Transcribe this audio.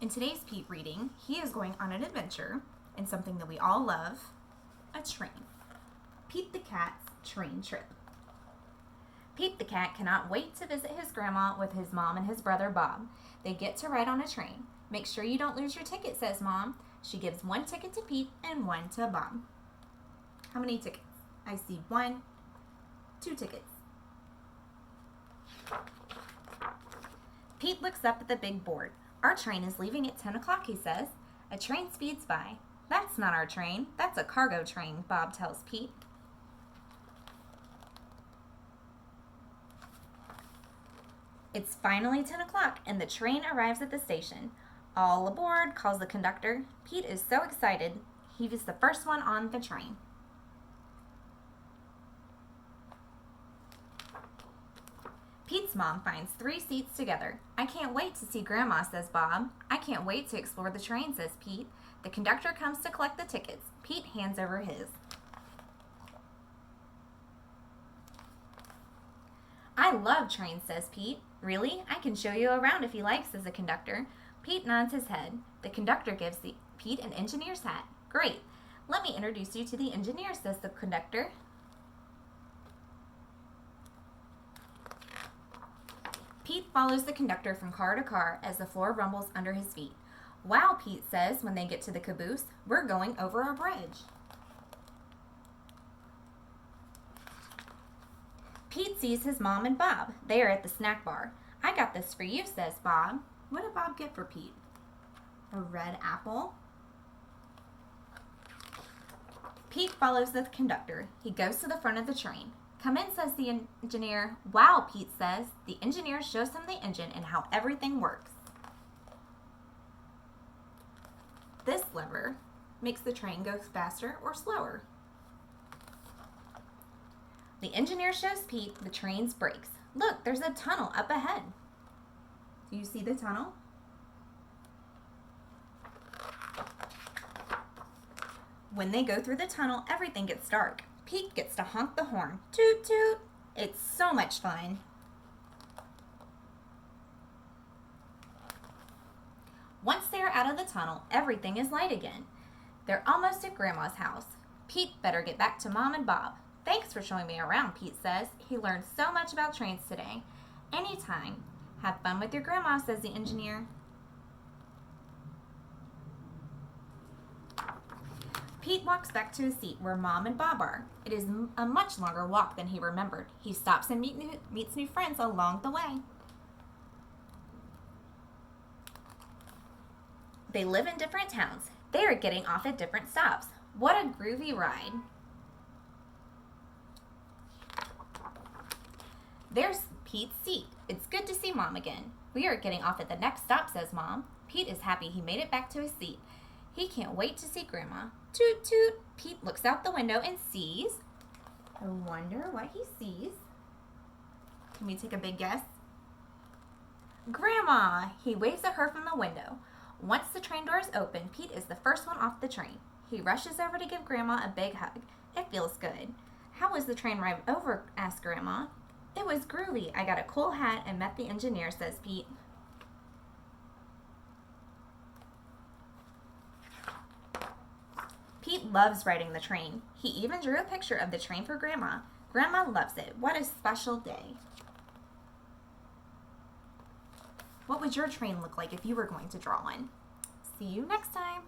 In today's Pete reading, he is going on an adventure in something that we all love, a train. Pete the Cat's train trip. Pete the Cat cannot wait to visit his grandma with his mom and his brother Bob. They get to ride on a train. Make sure you don't lose your ticket, says Mom. She gives one ticket to Pete and one to Bob. How many tickets? I see 1, 2 tickets. Pete looks up at the big board. Our train is leaving at 10 o'clock, he says. A train speeds by. That's not our train. That's a cargo train, Bob tells Pete. It's finally 10 o'clock and the train arrives at the station. All aboard, calls the conductor. Pete is so excited. He is the first one on the train. Pete's mom finds 3 seats together. I can't wait to see Grandma, says Bob. I can't wait to explore the train, says Pete. The conductor comes to collect the tickets. Pete hands over his. I love trains, says Pete. Really? I can show you around if you like, says the conductor. Pete nods his head. The conductor gives Pete an engineer's hat. Great. Let me introduce you to the engineer, says the conductor. Pete follows the conductor from car to car as the floor rumbles under his feet. Wow, Pete says when they get to the caboose, we're going over a bridge. Pete sees his mom and Bob. They are at the snack bar. I got this for you, says Bob. What did Bob get for Pete? A red apple? Pete follows the conductor. He goes to the front of the train. Come in, says the engineer. Wow, Pete says. The engineer shows him the engine and how everything works. This lever makes the train go faster or slower. The engineer shows Pete the train's brakes. Look, there's a tunnel up ahead. Do you see the tunnel? When they go through the tunnel, everything gets dark. Pete gets to honk the horn. Toot toot! It's so much fun. Once they're out of the tunnel, everything is light again. They're almost at Grandma's house. Pete better get back to Mom and Bob. Thanks for showing me around, Pete says. He learned so much about trains today. Anytime. Have fun with your grandma, says the engineer. Pete walks back to his seat where Mom and Bob are. It is a much longer walk than he remembered. He stops and meets new friends along the way. They live in different towns. They are getting off at different stops. What a groovy ride. There's Pete's seat. It's good to see Mom again. We are getting off at the next stop, says Mom. Pete is happy he made it back to his seat. He can't wait to see Grandma. Toot toot. Pete looks out the window and sees. I wonder what he sees. Can we take a big guess? Grandma! He waves at her from the window. Once the train doors open, Pete is the first one off the train. He rushes over to give Grandma a big hug. It feels good. How was the train ride over? Asked Grandma. It was groovy. I got a cool hat and met the engineer, says Pete. Pete loves riding the train. He even drew a picture of the train for Grandma. Grandma loves it. What a special day. What would your train look like if you were going to draw one? See you next time.